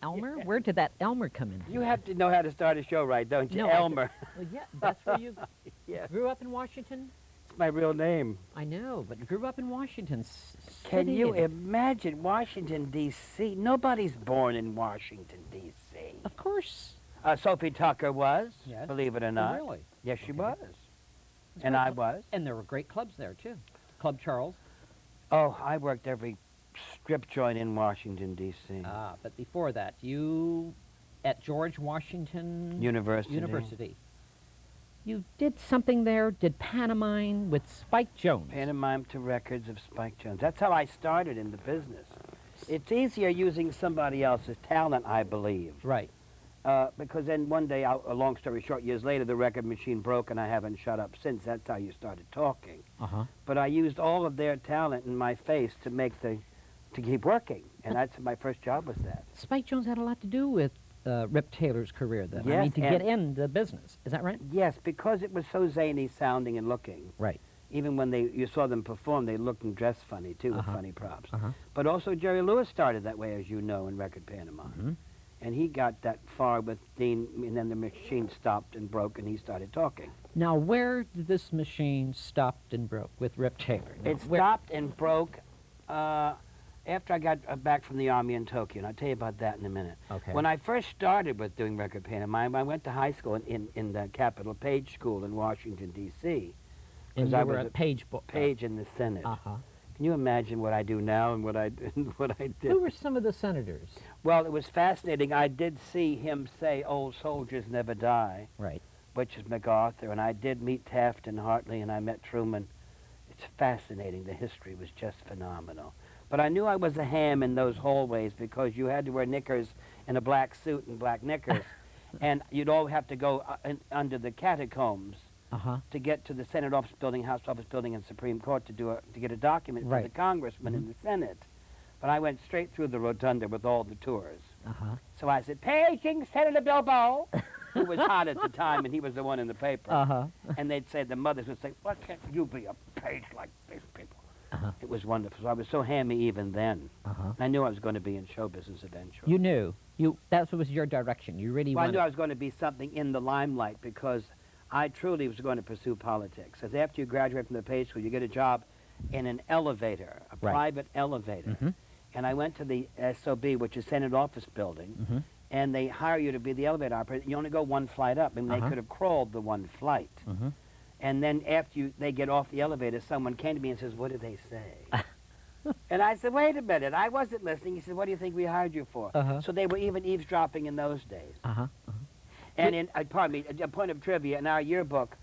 Elmer? Yeah. Where did that Elmer come in? You have to know how to start a show right, don't you? No, Elmer. Well, yeah, that's where you Yeah, grew up in Washington? it's my real name. I know, but grew up in Washington Can City. you imagine Washington, D.C.? Nobody's born in Washington, D.C. Of course. Sophie Tucker was, Yes. believe it or Oh, not. really? Yes, she Okay. was. That's And great I cl- was. And there were great clubs there, too. Club Charles. Oh, I worked every strip joint in Washington, D.C. Ah, but before that, you at George Washington University. You did something there, did pantomime with Spike Jones. Pantomime to records of Spike Jones. That's how I started in the business. It's easier using somebody else's talent, I believe. Right. Because then one day, a long story short, years later, the record machine broke and I haven't shut up since. That's how you started talking. Uh-huh. But I used all of their talent in my face to keep working. And that's my first job was that. Spike Jones had a lot to do with Rip Taylor's career, then. I Yes, mean, to and- get in the business. Is that right? Yes, because it was so zany sounding and looking. Right. Even when you saw them perform, they looked and dressed funny, too, with Uh-huh. funny props. Uh-huh. But also Jerry Lewis started that way, as you know, in record pantomime. Mm-hmm. And he got that far with Dean, and then the machine stopped and broke, and he started talking. Now, where did this machine stopped and broke with Rip Taylor? Now, It stopped and broke after I got back from the Army in Tokyo, and I'll tell you about that in a minute. Okay. When I first started with doing record pantomime, I went to high school in the Capitol Page School in Washington, D.C. and 'cause you I were was a page book. Page in the Senate. Uh-huh. Can you imagine what I do now and what I did? Who were some of the senators? Well, it was fascinating. I did see him say, "Old soldiers never die," Right. which is MacArthur, and I did meet Taft and Hartley, and I met Truman. It's fascinating. The history was just phenomenal. But I knew I was a ham in those hallways because you had to wear knickers and a black suit and black knickers, and you'd all have to go under the catacombs Uh-huh. to get to the Senate office building, House office building, and Supreme Court to get a document for Right. the congressman in the Senate. But I went straight through the rotunda with all the tours. Uh-huh. So I said, "Paging Senator Bilbo," who was hot at the time, and he was the one in the paper. Uh-huh. And they'd say, the mothers would say, "Why can't you be a page like these people?" Uh-huh. It was wonderful. So I was so hammy even then. Uh-huh. I knew I was going to be in show business eventually. You knew. That was your direction. You really Well, I wanted. knew I was going to be something in the limelight because I truly was going to pursue politics. Because after you graduate from the page school, you get a job in an elevator, a Right. private elevator. Mhm. And I went to the SOB, which is Senate Office Building, Mhm. and they hire you to be the elevator operator. You only go one flight up, and they Uh-huh. could have crawled the one flight. Mhm. And then after they get off the elevator, someone came to me and says, "What did they say?" And I said, "Wait a minute, I wasn't listening." He said, "What do you think we hired you for?" Uh-huh. So they were even eavesdropping in those days. Uh-huh. Uh-huh. And pardon me, a point of trivia, in our yearbook,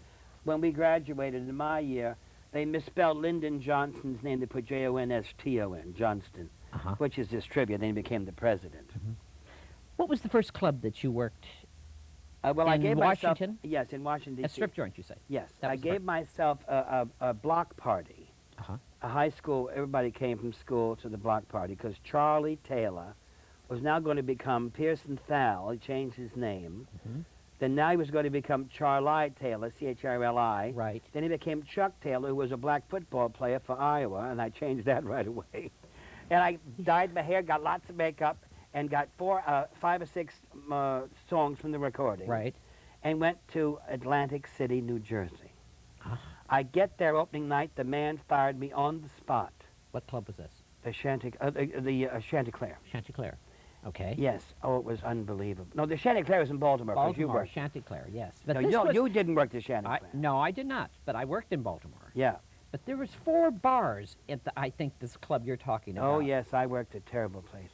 when we graduated in my year, they misspelled Lyndon Johnson's name. They put Jonston, Johnston, Uh-huh. which is just trivia. Then he became the president. What was the first club that you worked Well, I in gave Washington? myself, yes, in Washington, D.C. A strip joint, you say? Yes, That I was the gave myself a block party. Uh-huh. A high school, everybody came from school to the block party because Charlie Taylor was now going to become Pearson Thal. He changed his name. Mhm. Then now he was going to become Charlie Taylor, C-H-R-L-I. Right. Then he became Chuck Taylor, who was a black football player for Iowa, and I changed that right away. And I dyed my hair, got lots of makeup, and got 5 or 6 songs from the recording. Right. And went to Atlantic City, New Jersey. Ah. I get there opening night, the man fired me on the spot. What club was this? The Chanticleer. Chanticleer. Okay. Yes. Oh, it was unbelievable. No, the Chanticleer was in Baltimore. 'Cause you Baltimore, worked. Chanticleer, yes. But No, this was, you didn't work the Chanticleer. No, I did not, but I worked in Baltimore. Yeah. But there was 4 bars at I think this club you're talking about. Oh, yes, I worked at a terrible place.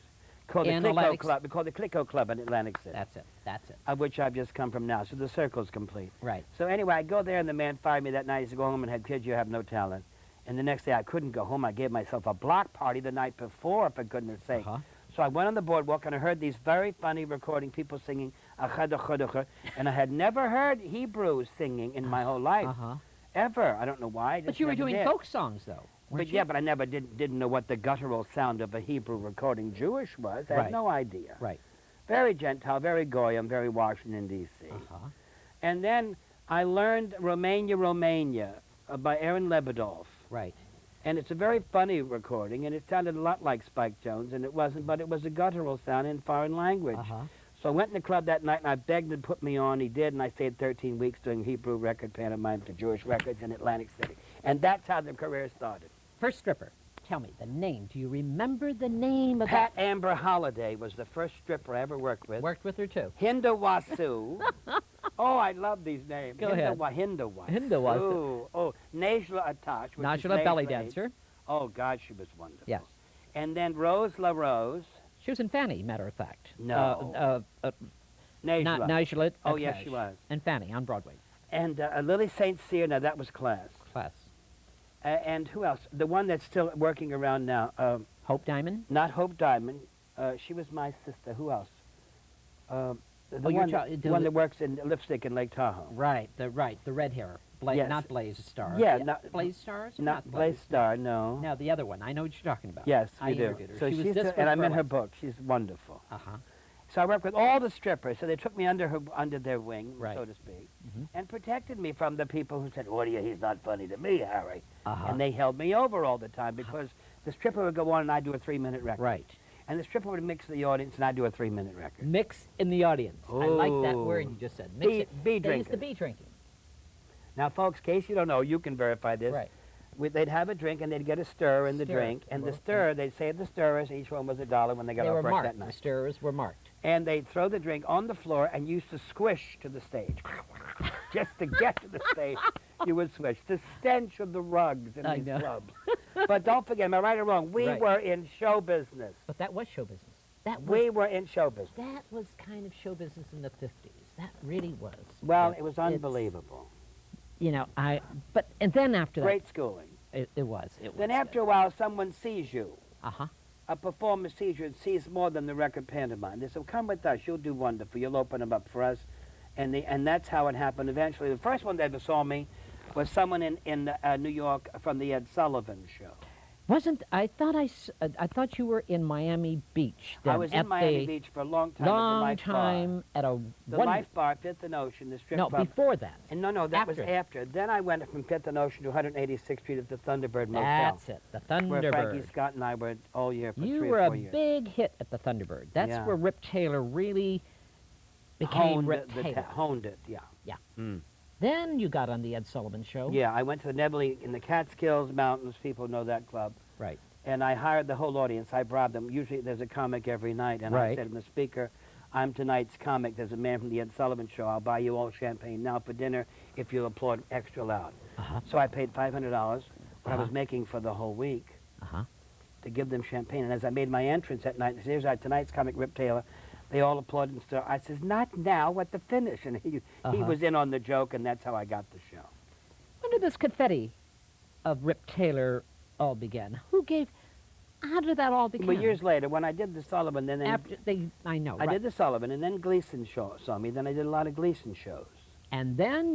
Called the In Clico Atlantic Club. We called the Clico Club in Atlantic City. That's it. That's it. Of which I've just come from now. So the circle's complete. Right. So anyway, I go there, and the man fired me that night. He said, "Go home and have kids. You have no talent." And the next day, I couldn't go home. I gave myself a block party the night before, for goodness sake. Uh-huh. So I went on the boardwalk, and I heard these very funny recording, people singing, and I had never heard Hebrew singing in my whole life, Uh-huh. ever. I don't know why. I But just you were never doing did. folk songs, though. But weren't yeah, you? but I never didn't know what the guttural sound of a Hebrew recording Jewish was. I Right. had no idea. Right. Very Gentile, very Goyim, very Washington, D.C. Uh-huh. And then I learned Romania, by Aaron Lebedov. Right. And it's a very funny recording, and it sounded a lot like Spike Jones, and it wasn't, but it was a guttural sound in foreign language. So I went in the club that night, and I begged him to put me on. He did, and I stayed 13 weeks doing Hebrew record pantomime for Jewish Records in Atlantic City. And that's how the career started. First stripper. Tell me the name. Do you remember the name of Pat that? Amber Holiday was the first stripper I ever worked with. Worked with her, too. Hinda Wasu. Oh, I love these names. Go ahead. Hinda Wasu. Hinda Wasu. Oh, Najla Atash. Najla belly dancer. Oh, God, she was wonderful. Yes. And then Rose LaRose. She was in Fanny, matter of fact. No. Najla. Najla. Oh, yes, she was. And Fanny on Broadway. And Lily St. Cyr. Now, that was class. Class. And who else? The one that's still working around now. Hope Diamond? Not Hope Diamond. She was my sister. Who else? The one that works in lipstick in Lake Tahoe. Right, the red hair. Yes. Not Blaze Star. Yeah, Blaze Stars? Not Blaze Star, no. No, the other one. I know what you're talking about. Yes, I we do. interviewed her. So she was she's this and I'm in her burlesque. book. She's wonderful. Uh-huh. So I worked with all the strippers. So they took me under their wing, Right. so to speak, Mhm. and protected me from the people who said, "Oh, he's not funny to me, Harry." Uh-huh. And they held me over all the time because the stripper would go on and I'd do a 3-minute record. Right. And the stripper would mix the audience and I'd do a 3-minute record. Mix in the audience. I like that word Ooh. you just said. Mix it. Bee They used to drinking. be drinking. Now, folks, in case you don't know, you can verify this. Right. They'd have a drink and they'd get a stir in the Stir. drink. And the Well, stir, they'd say the stirrers, each one was $1 when they got They off were work marked. that The night. stirrers were marked. And they'd throw the drink on the floor and used to squish to the stage. Just to get to the stage, you would swish. The stench of the rugs in I these know. clubs. But don't forget, am I right or wrong? We Right. were in show business. But that was show business. That was, We were in show business. that was kind of show business in the 50s. That really was. Well, Yeah, it was it's- unbelievable. You know, and then after Great schooling. that, it was. Then after a while, someone sees you. Uh-huh. A performer sees you and sees more than the record pantomime. They say, come with us. You'll do wonderful. You'll open them up for us. And that's how it happened eventually. The first one that ever saw me was someone in New York from the Ed Sullivan Show. I thought you were in Miami Beach then. I was at in Miami the Beach for a long time at the long Life time Bar. at a The one, Life Bar, Fifth and Ocean, the strip No, club. before that. And no, that was After. after. Then I went from Fifth and Ocean to 186th Street at the Thunderbird Motel. That's it. The Where Frankie Thunderbird. Scott and I were all year for You 3 were or a 4 years. big hit at the Thunderbird. That's Yeah. where Rip Taylor really became Rip Taylor. Honed it, yeah. Yeah. Mm. Then you got on the Ed Sullivan Show. Yeah, I went to the Nebly in the Catskills Mountains. People know that club. Right. And I hired the whole audience. I bribed them. Usually there's a comic every night. And I Right. said to the speaker, I'm tonight's comic. There's a man from the Ed Sullivan Show. I'll buy you all champagne now for dinner if you'll applaud extra loud. Uh-huh. So I paid $500, what I was Uh-huh. making for the whole week, Uh-huh. to give them champagne. And as I made my entrance that night, and said, here's our tonight's comic, Rip Taylor, they all applauded and stuff. I says, not now, at the finish. And he Uh-huh. was in on the joke, and that's how I got the show. When did this confetti of Rip Taylor all begin? How did that all begin? Well, years later, when I did the Sullivan, then I know. I right. did the Sullivan, and then Gleason saw me. Then I did a lot of Gleason shows. And then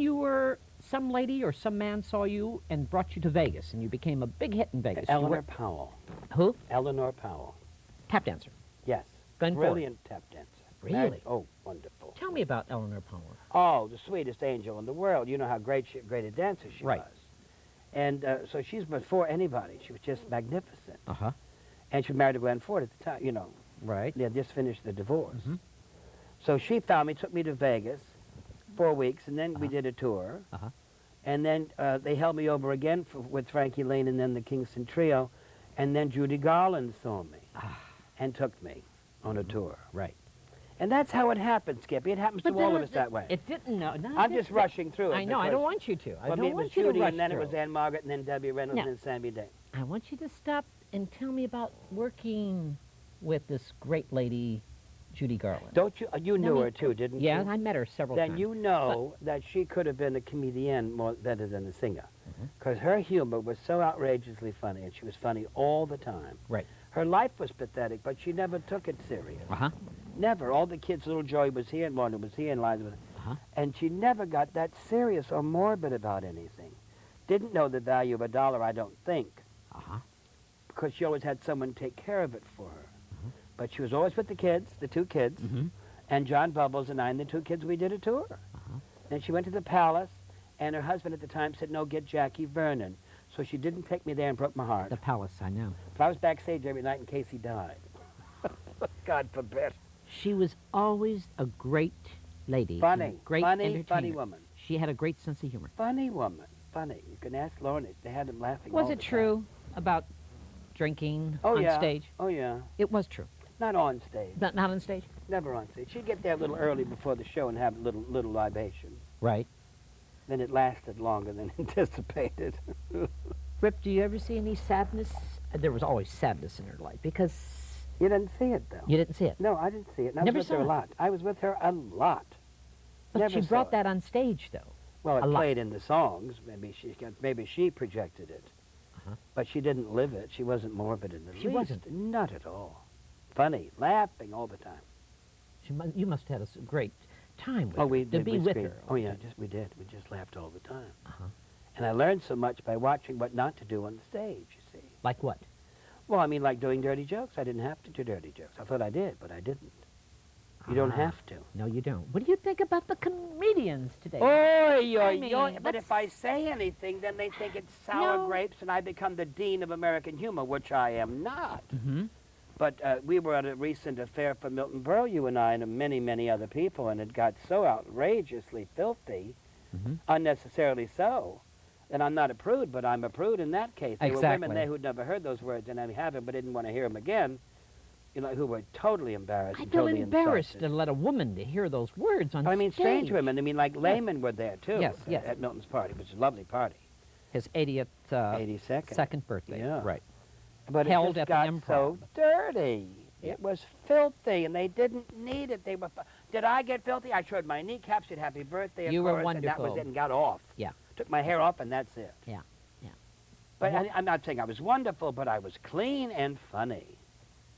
some lady or some man saw you and brought you to Vegas, and you became a big hit in Vegas. You Eleanor were- Powell. Who? Eleanor Powell. Tap dancer. Yes. Glenn Ford. Brilliant tap dancer. Really? Oh, wonderful. Tell me about Eleanor Powell. Oh, the sweetest angel in the world. You know how great a dancer she Right. was. And so she's before anybody. She was just magnificent. Uh-huh. And she was married to Glenn Ford at the time, you know. Right. They had just finished the divorce. Mhm. So she found me, took me to Vegas 4 weeks, and then we Uh-huh. did a tour. Uh-huh. And then they held me over again with Frankie Lane and then the Kingston Trio. And then Judy Garland saw me and took me on a tour. Right. And that's how it happens, Skippy. It happens to all of us that way. It didn't. No, I'm just rushing through it. I know. I don't want you to. I Well, don't it was want you to Judy, rush and then through. it was Ann Margaret, and then Debbie Reynolds, No. and then Sammy Day. I want you to stop and tell me about working with this great lady, Judy Garland. Don't you? You knew her too, didn't you? Yeah, I met her several Then times. you know that she could have been a comedian more better than a singer, Mhm. because her humor was so outrageously funny, and she was funny all the time. Right. Her life was pathetic, but she never took it serious. Uh-huh. Never. All the kids, little Joey was here, and Lorna was here, and Liza was, Uh-huh. and she never got that serious or morbid about anything. Didn't know the value of a dollar, I don't think, Uh-huh. because she always had someone take care of it for her. But she was always with the kids, the 2 kids, Mm-hmm. and John Bubbles and I and the 2 kids, we did a tour. Uh-huh. Then she went to the palace, and her husband at the time said, no, get Jackie Vernon. So she didn't take me there and broke my heart. The Palace, I know. But I was backstage every night in case he died. God forbid. She was always a great lady. and a Funny. great Funny entertainer. woman. She had a great sense of humor. Funny woman. Funny. You can ask Lauren. They had them laughing Was all it the true about drinking Oh, on yeah. stage? time. Oh, yeah. It was true. Not on stage. Not on stage? Never on stage. She'd get there a little early before the show and have a little libation. Right. Then it lasted longer than anticipated. Rip, do you ever see any sadness? There was always sadness in her life because You didn't see it, though. you didn't see it. No, I didn't see it. And I Never was with her saw a it. lot. I was with her a lot. But Never she saw brought it. that on stage, though. Well, it a lot. played in the songs. Maybe she projected it. Uh-huh. But she didn't live it. She wasn't morbid in the She least. wasn't. Not at all. Funny, laughing all the time. You must have had a great time with Oh, her. we to did. be we with screamed. her. Oh, yeah, we did. We just laughed all the time. Uh-huh. And I learned so much by watching what not to do on the stage, you see. Like what? Well, I mean, like doing dirty jokes. I didn't have to do dirty jokes. I thought I did, but I didn't. You don't Ah. have to. No, you don't. What do you think about the comedians today? Oy, I oy, mean, oy. But let's- if I say anything, then they think it's sour No. grapes and I become the dean of American humor, which I am not. Mm-hmm. But we were at a recent affair for Milton Berle, you and I, and many, many other people, and it got so outrageously filthy, Mm-hmm. unnecessarily so. And I'm not a prude, but I'm a prude in that case. There were women Exactly. there who'd never heard those words, and I haven't, but didn't want to hear them again, you know, who were totally embarrassed I and feel totally embarrassed insulted. to let a woman to hear those words on I mean, stage. strange women. I mean, like laymen were there, too, Yes, yes. at Milton's party, which was a lovely party. His 80th 82nd. second birthday. Yeah. Right. But Held it at just the got so Improv. dirty. Yeah. It was filthy, and they didn't need it. They were. Did I get filthy? I showed my kneecaps, said happy birthday, of You were course, and that was wonderful. it, and got off. Yeah. Took my hair off, and that's it. Yeah, yeah. But Well- I'm not saying I was wonderful, but I was clean and funny.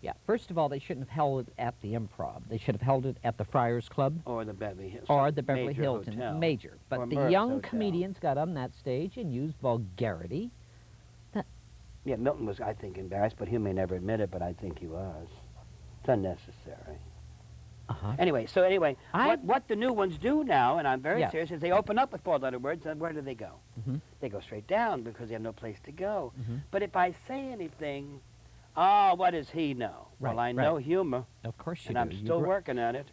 Yeah. First of all, they shouldn't have held it at the Improv. They should have held it at the Friars Club Or the Beverly Hills. or the Beverly major Hilton. hotel. Major. Or But the Merck's young Hotel. comedians got on that stage and used vulgarity. Yeah, Milton was, I think, embarrassed, but he may never admit it, but I think he was. It's unnecessary. Uh-huh. Anyway, what the new ones do now, and I'm very Yes. serious, is they open up with four-letter words, and where do they go? Mhm. They go straight down because they have no place to go. Mhm. But if I say anything, what does he know? Right, Well, I know right. humor, Of course you and do. I'm You still gr- working at it.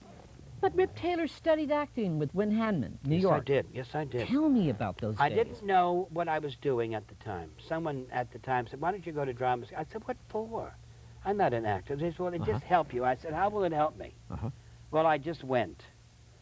But Rip Taylor studied acting with Win Hanman, New Yes, York. I did. Yes, I did. Tell me about those I days. didn't know what I was doing at the time. Someone at the time said, why don't you go to drama school? I said, what for? I'm not an actor. They said, well, it just help you. I said, how will it help me? Uh-huh. Well, I just went.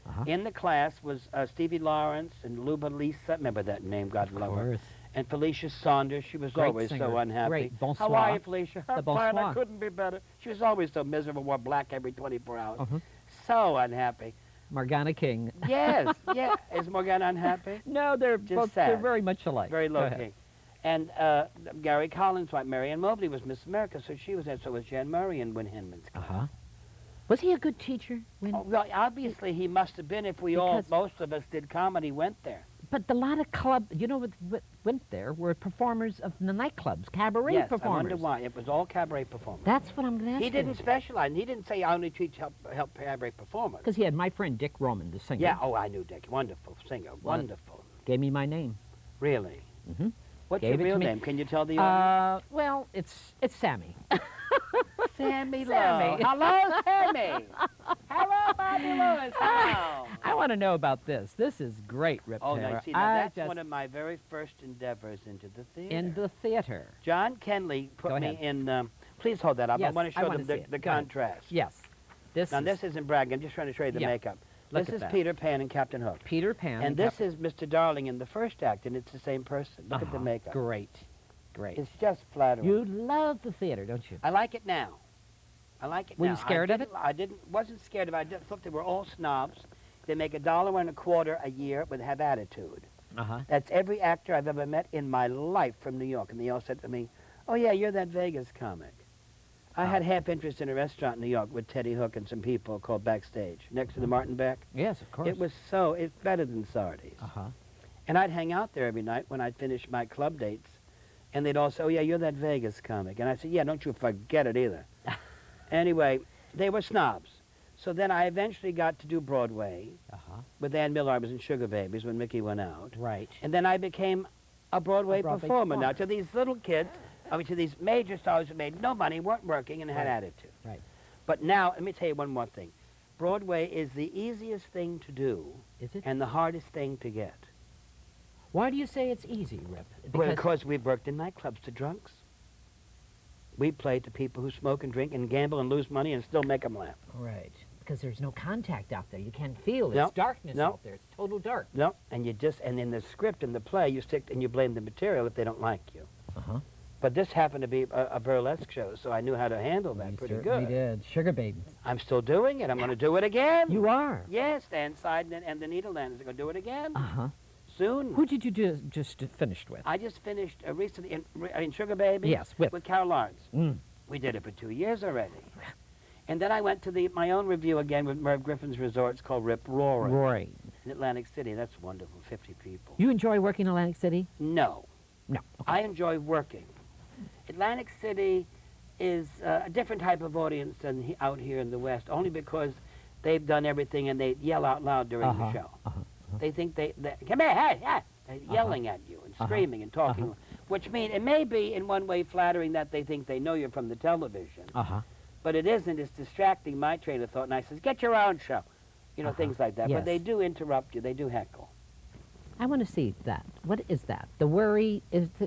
Uh-huh. In the class was Stevie Lawrence and Luba Lisa. Remember that name, God Of love her. course. And Felicia Saunders. She was Great always singer. so unhappy. Great. How Bonsoir. are you, Felicia? The I'm fine. I bonsoir. couldn't be better. She was always so miserable, wore black every 24 hours. Uh-huh. So unhappy. Morgana King. Yes, yeah. Is Morgana unhappy? No, they're Just both they're sad. very much alike. Very Go low ahead. key. And Gary Collins' wife, Marianne Mobley, was Miss America, so she was there. So was Jan Murray in Win Hanman's class. Uh-huh. Was he a good teacher? When, Oh, well, obviously he must have been if we all, Because- most of us did comedy, went there. But a lot of club, what went there were performers of the nightclubs, cabaret Yes, performers. I wonder why. It was all cabaret performers. That's what I'm going to ask He didn't specialize. He didn't say I only teach help cabaret performers. Because he had my friend Dick Roman, the singer. Yeah, oh, I knew Dick. Wonderful singer. Wonderful. Gave me my name. Really. Mm-hmm. What's Gave your it to real me. name? Can you tell the audience? Well, it's Sammy. Sammy Lowe. Sammy. Hello, Sammy. Hello, Bobby Lewis. Hello. I want to know about this. This is great, Rip Oh, Taylor. now, see, now I that's just, one of my very first endeavors into the theater. in the theater. John Kenley Go put me ahead. in. Please hold that up. I Yes, want to I show wanna them see the, it. the Go ahead. contrast. Yes. This Now, is this isn't bragging. I'm just trying to show you the Yeah. makeup. Look This at is that. Peter Pan and Captain Hook. Peter Pan. And this is Mr. Darling in the first act, and it's the same person. Look at the makeup. Great. Great. It's just flattering. You love the theater, don't you? I like it now. I like it Were now. you scared of it? I wasn't scared of it. I just thought they were all snobs. They make $1.25 a year, but have attitude. Uh-huh. That's every actor I've ever met in my life from New York. And they all said to me, oh, yeah, you're that Vegas comic. I had half interest in a restaurant in New York with Teddy Hook and some people called Backstage, next to the Martin Beck. Yes, of course. It's better than Sardi's. Uh-huh. And I'd hang out there every night when I'd finish my club dates. And they'd all say, oh, yeah, you're that Vegas comic. And I said, yeah, don't you forget it either. Anyway, they were snobs. So then I eventually got to do Broadway Uh-huh. with Ann Miller. I was in Sugar Babies when Mickey went out. Right. And then I became a Broadway Broadway performer. Now, performer. to these little kids, I mean, to these major stars who made no money, weren't working, and had Right. attitude. Right. But now, let me tell you one more thing. Broadway is the easiest thing to do Is it? and the hardest thing to get. Why do you say it's easy, Rip? Because we've worked in nightclubs to drunks. We play to people who smoke and drink and gamble and lose money and still make them laugh. Right. Because there's no contact out there. You can't feel. It's No, darkness no. out there. It's total dark. No, and in the script, in the play, you stick and you blame the material if they don't like you. Uh-huh. But this happened to be a burlesque show, so I knew how to handle that pretty good. did. Sugar Baby. I'm still doing it. I'm going to do it again. You are? Yes, Dan Side and the Needlelanders are going to do it again Uh-huh. soon. Who did you just finished with? I just finished recently in Sugar Baby. Yes, with. Carol Lawrence. Mm. We did it for 2 years already. And then I went to my own review again with Merv Griffin's Resorts called Rip Roaring Roaring. in Atlantic City. That's wonderful, 50 people. You enjoy working in Atlantic City? No. No. Okay. I enjoy working. Atlantic City is a different type of audience than out here in the West, only because they've done everything and they yell out loud during the show. They think they come here, hey, hey, they're yelling at you and screaming and talking, which means it may be in one way flattering that they think they know you from the television, but it isn't. It's distracting my train of thought, and I says, get your own show, you know, things like that. Yes. But they do interrupt you. They do heckle. I want to see that. What is that? The worry?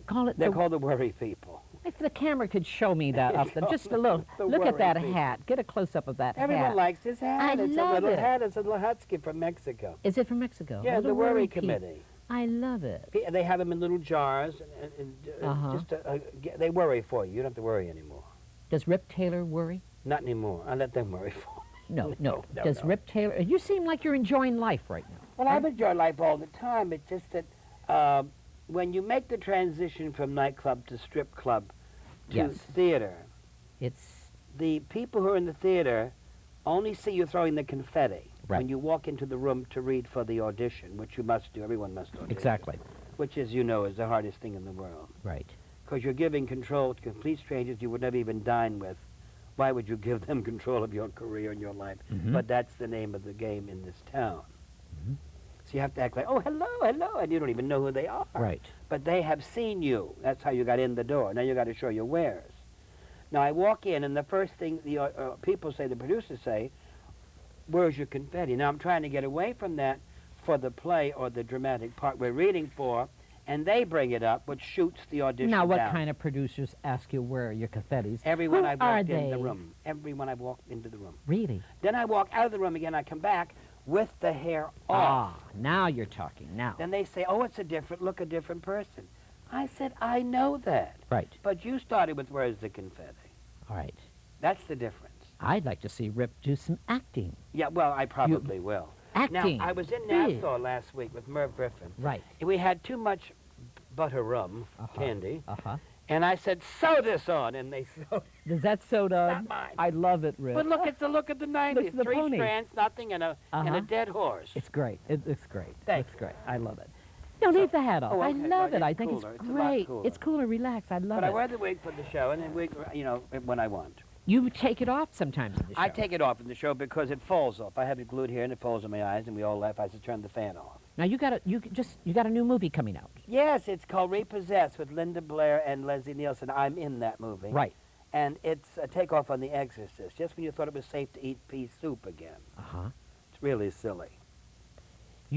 Call it? They're called the worry people. If the camera could show me that up there, just a little. The Look at worry that people. hat. Get a close-up of that Everyone hat. likes his hat. I It's love a little it. hat. It's a little husky from Mexico. Is it from Mexico? Yeah, Little the Worry Peep. Committee. I love it. They have them in little jars, and they worry for you. You don't have to worry anymore. Does Rip Taylor worry? Not anymore. I let them worry for me. No, no. No, Does no. Rip Taylor? You seem like you're enjoying life right now. Well, I've enjoyed life all the time. It's just that when you make the transition from nightclub to strip club to Yes. theater, It's the people who are in the theater only see you throwing the confetti Right. when you walk into the room to read for the audition, which you must do. Everyone must audition. exactly Which, as you know, is the hardest thing in the world. right. Because you're giving control to complete strangers you would never even dine with. Why would you give them control of your career and your life? Mhm. But that's the name of the game in this town. Mhm. So you have to act like, oh, hello, hello, and you don't even know who they are. Right. But they have seen you. That's how you got in the door. Now you got to show your wares. Now I walk in, and the first thing the people say, the producers say, where's your confetti? Now I'm trying to get away from that for the play or the dramatic part we're reading for, and they bring it up, which shoots the audition Now, what down. kind of producers ask you where are your confettis? Everyone Who I've are walked in the they? room. Everyone I've walked into the room. Really? Then I walk out of the room again. I come back with the hair off. Ah, now you're talking. Now. Then they say, oh, it's a different person. I said, I know that. Right. But you started with where's the confetti? All right. That's the difference. I'd like to see Rip do some acting. Yeah, well, I probably will. Acting. Now, I was in Big. Nassau last week with Merv Griffin. Right. We had too much butter rum candy, Uh-huh. and I said, sew this on, and they sewed it. Does that soda? Not mine. I love it, Rip. But look at the look of the 90s. Look at the 3 pony. strands, nothing, and Uh-huh. a dead horse. It's great. It looks great. Thank It's great. I love it. No, leave the hat off. Oh, I okay. love Well, it. I it's think cooler. it's It's a lot great. cooler. It's cooler, relax. I love But I it. wear the wig for the show, and then wig, when I want. You take it off sometimes in the show. I take it off in the show because it falls off. I have it glued here, and it falls on my eyes, and we all laugh. I just turn the fan off. Now you got a new movie coming out. Yes, it's called Repossessed with Linda Blair and Leslie Nielsen. I'm in that movie. Right. And it's a takeoff on The Exorcist, just when you thought it was safe to eat pea soup again. Uh-huh. It's really silly.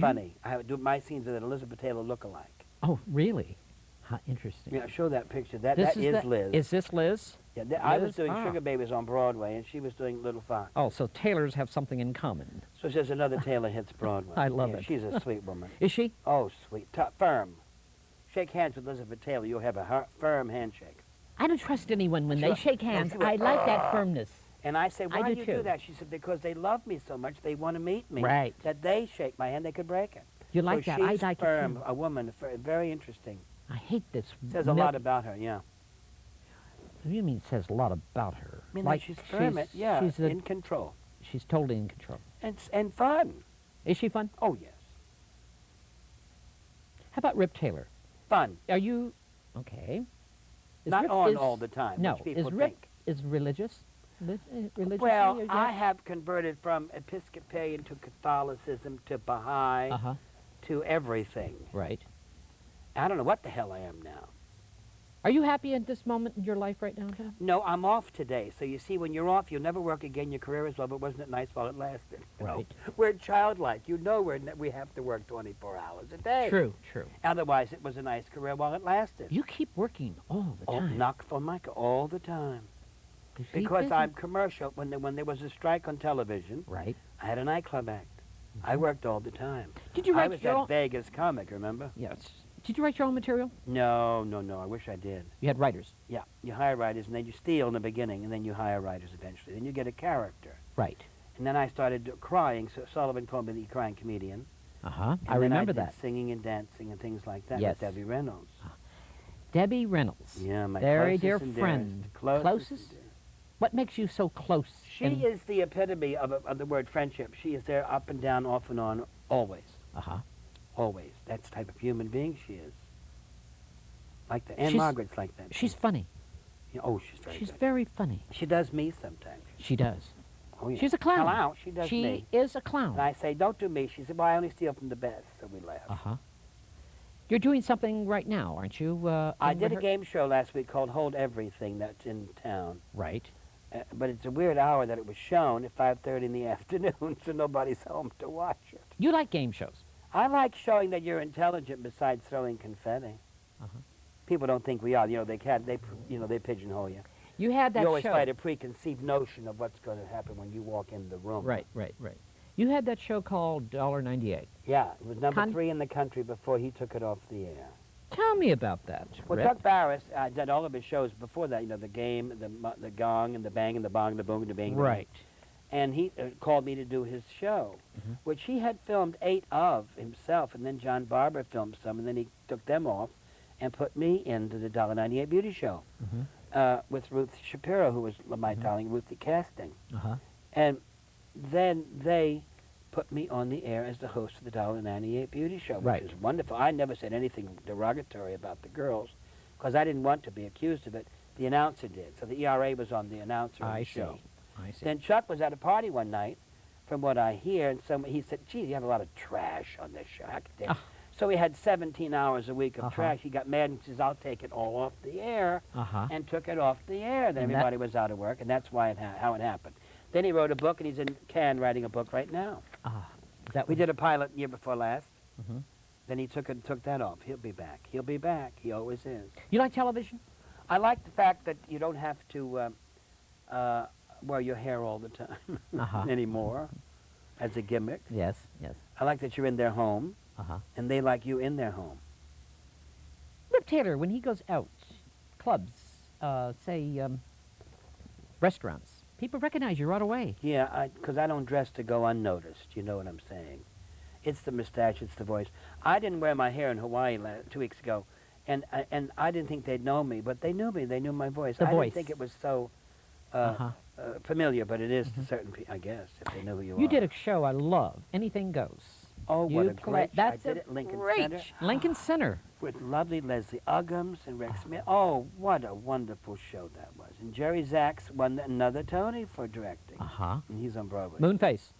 Funny. I do my scenes with an Elizabeth Taylor look-alike. Oh, really? How interesting. Yeah, show that picture. That This is the- Liz. Is this Liz? Yeah, I was Liz? doing Ah. Sugar Babies on Broadway, and she was doing Little Fox. Oh, so Taylors have something in common. So there's another Taylor hits Broadway. I love Yeah, it. She's a sweet woman. Is she? Oh, sweet. Firm. Shake hands with Elizabeth Taylor. You'll have a firm handshake. I don't trust anyone when they Sure. shake hands. Don't do it. I like that firmness. And I say, why I do do you too. do that? She said, because they love me so much, they want to meet me. Right. That they shake my hand, they could break it. You like so that? She's I like firm, it too. a woman, very interesting. I hate this. Says a lot about her, yeah. What do you mean says a lot about her? I mean, like she's firm, yeah, she's, in control. she's totally in control. And fun. Is she fun? Oh, yes. How about Rip Taylor? Fun. Are you okay? Is Not Rip, on all the time, No, which people is Rip think. is religious? Religious? Well, I have converted from Episcopalian to Catholicism to Baha'i Uh huh. to everything. Right. I don't know what the hell I am now. Are you happy at this moment in your life right now, Tom? No, I'm off today. So you see, when you're off, you'll never work again. Your career is over. Wasn't it nice while it lasted? You know? Right. We're childlike. You know we have to work 24 hours a day. True, true. Otherwise, it was a nice career while it lasted. You keep working all the Oh, time. knock for Micah all the time. You keep Because busy. I'm commercial. When there was a strike on television, Right. I had a nightclub act. I worked all the time. Did you I write was your that own? Vegas comic, remember? Yes. Did you write your own material? No, no, no. I wish I did. You had writers. Yeah, you hire writers, and then you steal in the beginning, and then you hire writers eventually. Then you get a character. Right. And then I started crying, so Sullivan called me the crying comedian. Uh-huh. And I then remember did that. singing and dancing and things like that Yes. with Debbie Reynolds. Debbie Reynolds. Yeah, my Very closest dear and friend. dearest. Closest. Closest? and dearest. What makes you so close? She and- is the epitome of the word friendship. She is there up and down, off and on, always. Uh-huh. Always. That's the type of human being she is. Like that. Anne She's- Margaret's like that. She's funny. Yeah, oh, she's very She's good. very funny. She does me sometimes. She does. Oh, yeah. She's a clown. Hello, she does She me. is a clown. And I say, don't do me. She said, well, I only steal from the best. So we laugh. Uh-huh. You're doing something right now, aren't you? I in did a rehear- game show last week called Hold Everything that's in town. Right. But it's a weird hour that it was shown at 5:30 in the afternoon, so nobody's home to watch it. You like game shows. I like showing that you're intelligent besides throwing confetti. Uh-huh. People don't think we are. You know, they pigeonhole you. You had that You always show. fight a preconceived notion of what's going to happen when you walk in the room. Right, right, right. You had that show called $1.98. Yeah, it was number Con- 3 in the country before he took it off the air. Tell me about that. Well, Rip. Chuck Barris did all of his shows before that. You know, the game, the gong, and the bang, and the bong, and the boom, and the bing. Right. And he called me to do his show, Mhm. which he had filmed 8 of himself, and then John Barber filmed some, and then he took them off and put me into the $1.98 Beauty Show with Ruth Shapiro, who was my darling Ruthie Casting. Uh-huh. And then they put me on the air as the host of the $1.98 Beauty Show, which Right. is wonderful. I never said anything derogatory about the girls because I didn't want to be accused of it. The announcer did. So the ERA was on the announcer of I the see. show. I see. Then Chuck was at a party one night, from what I hear, and he said, gee, you have a lot of trash on this show. How could they-" Ah. So he had 17 hours a week of Uh-huh. trash. He got mad and says, I'll take it all off the air, Uh-huh. and took it off the air. Then And that- everybody was out of work, and that's why how it happened. Then he wrote a book, and he's in Cannes writing a book right now. Ah. Is that We what- did a pilot year before last. Mhm. Then he took that off. He'll be back. He'll be back. He always is. You like television? I like the fact that you don't have to wear your hair all the time Uh-huh. anymore as a gimmick. Yes, yes. I like that you're in their home, Uh-huh. and they like you in their home. Rip Taylor, when he goes out, clubs, restaurants, people recognize you right away. Yeah, because I don't dress to go unnoticed. You know what I'm saying? It's the mustache, it's the voice. I didn't wear my hair in Hawaii 2 weeks ago, and I didn't think they'd know me, but they knew me. They knew my voice. The I voice. didn't think it was so Uh-huh. familiar, but it is to certain people, I guess, if they know who you are. You did a show I love, Anything Goes. Oh, You what a play- great show. That's I did a it at Lincoln great Center. Lincoln Center. With lovely Leslie Uggams and Rex Smith. Oh, what a wonderful show that was. And Jerry Zaks won another Tony for directing. Uh-huh. And he's on Broadway. Moonface.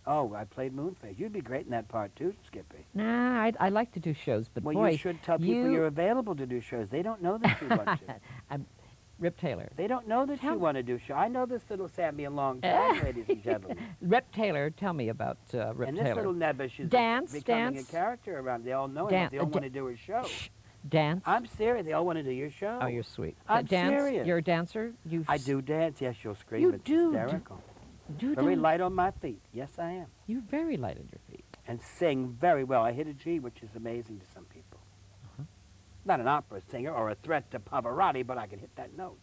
Oh, I played Moonface. You'd be great in that part, too, Skippy. Nah, I like to do shows, but Well, boy, you should tell people you're available to do shows. They don't know that you want to. I'm Rip Taylor. They don't know that you want to do shows. I know this little Sammy a long time, ladies and gentlemen. Rip Taylor, tell me about Rip And Taylor. this little nebbish is Dance, becoming dance. a character around. They all know him, Dan- but they all da- want to do his show. Shh. Dance. I'm serious. They all want to do your show. Oh, you're sweet. I'm Dance. serious. You're a dancer. I do dance. Yes, you'll scream. You it's do hysterical. Do Very dance. light on my feet. Yes, I am. You're very light on your feet. And sing very well. I hit a G, which is amazing to some people. Not an opera singer or a threat to Pavarotti, but I can hit that note.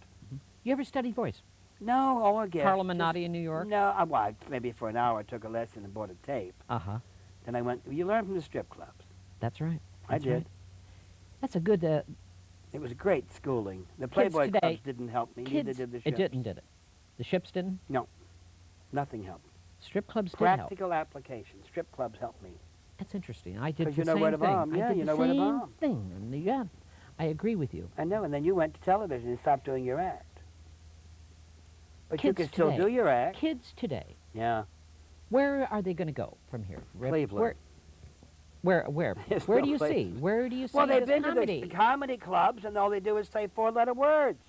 You ever study voice? No, oh, again. Carlo Menotti in New York? No, maybe for an hour I took a lesson and bought a tape. Uh-huh. Then I went, you learn from the strip clubs. That's right. I That's did. right. That's a good... It was great schooling. The Kids Playboy today- clubs didn't help me. Neither kids, did the ships. it didn't, did it? The ships didn't? Nothing helped. Strip clubs did help. Practical application. Strip clubs helped me. That's interesting. I did 'Cause the you know same where to thing. bomb. I Yeah, did you the know where to same bomb. thing. And yeah, I agree with you. I know, and then you went to television and stopped doing your act. But you Kids can still today. do your act. Kids today, Yeah. where are they going to go from here? Rip? Cleveland. Where- Where There's where no do you place. see? Where do you see Well, they've this been comedy? to the comedy clubs, and all they do is say four-letter words.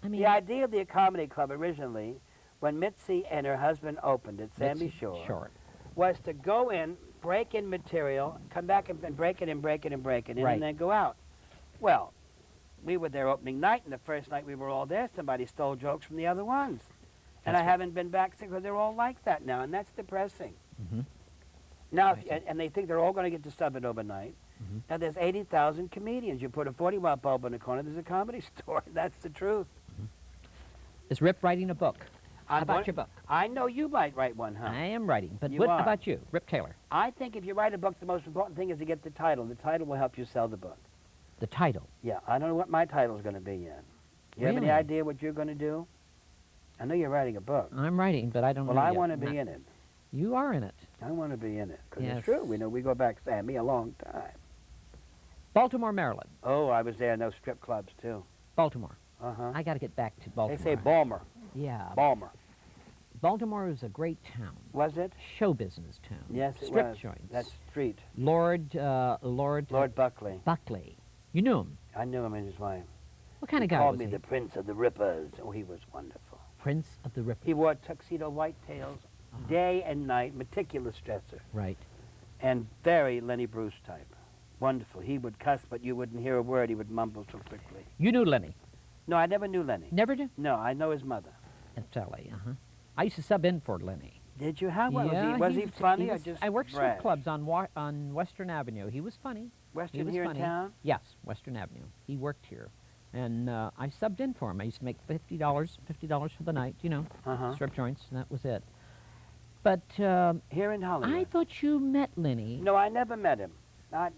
I mean, The idea of the comedy club originally, when Mitzi and her husband opened at Sandy Mitzi Shore, was to go in, break in material, come back and break it in, break it and break it in, Right. and then go out. Well, we were there opening night, and the first night we were all there, somebody stole jokes from the other ones. And That's I right. haven't been back since, because they're all like that now, and that's depressing. Mhm. Now, I see. and they think they're all going to get to sub it overnight. Mhm. Now, there's 80,000 comedians. You put a 40-watt bulb in the corner, there's a comedy store. That's the truth. Is Rip writing a book? How I'm about going- your book? I know you might write one, huh? I am writing, but You what are. about you, Rip Taylor? I think if you write a book, the most important thing is to get the title. The title will help you sell the book. The title. Yeah, I don't know what my title's going to be yet. You have any Really? idea what you're going to do? I know you're writing a book. I'm writing, but I don't Well, know I yet. want to Not- be in it. You are in it. I want to be in it. Because Yes. it's true. We go back, Sammy, a long time. Baltimore, Maryland. Oh, I was there in those strip clubs, too. Baltimore. Uh-huh. I got to get back to They Baltimore. say Balmer. Yeah. Balmer. Baltimore is a great town. Was it? Show business town. Yes, it Strip was. joints. That's street. Lord Lord Buckley. Buckley. You knew him. I knew him and his wife. What kind He of guy called was me he? the Prince of the Rippers. Oh, he was wonderful. Prince of the Ripper. He wore tuxedo white tails day and night, meticulous dresser, Right. and very Lenny Bruce type. Wonderful. He would cuss, but you wouldn't hear a word. He would mumble so quickly. You knew Lenny. No, I never knew Lenny. Never did? No, I know his mother. At Sally, uh-huh. I used to sub in for Lenny. Did you? How was yeah, he? Was he funny he or was- just I worked strip brash? clubs on on Western Avenue. He was funny. Western He was here funny. in town? Yes, Western Avenue. He worked here. And I subbed in for him. I used to make $50 for the night, you know, Uh-huh. strip joints, and that was it. But Here in Hollywood. I thought you met Lenny. No, I never met him.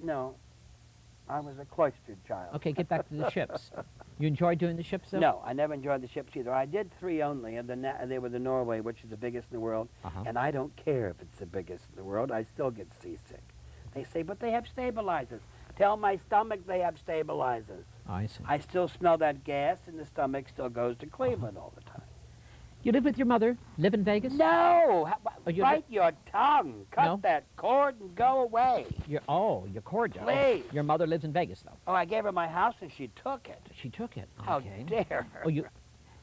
No. I was a cloistered child. Okay, get back to the ships. You enjoyed doing the ships, though? No, I never enjoyed the ships either. I did 3 only, and they were the Norway, which is the biggest in the world. Uh-huh. And I don't care if it's the biggest in the world. I still get seasick. They say, but they have stabilizers. Tell my stomach they have stabilizers. I see. I still smell that gas, and the stomach still goes to Cleveland all the time. You live with your mother? Live in Vegas? No! you Bite your tongue. Cut No? that cord and go away. You're cordial. Please. Your mother lives in Vegas, though. Oh, I gave her my house, and she took it. She took it. How Okay. dare her. Oh,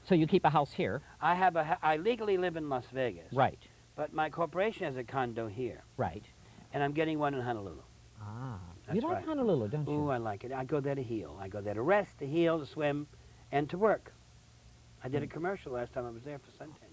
so you keep a house here? I legally live in Las Vegas. Right. But my corporation has a condo here, Right. and I'm getting one in Honolulu. Ah. That's You like right. Honolulu, don't you? Ooh, I like it. I go there to heal. I go there to rest, to heal, to swim, and to work. I did a commercial last time I was there for Suntan.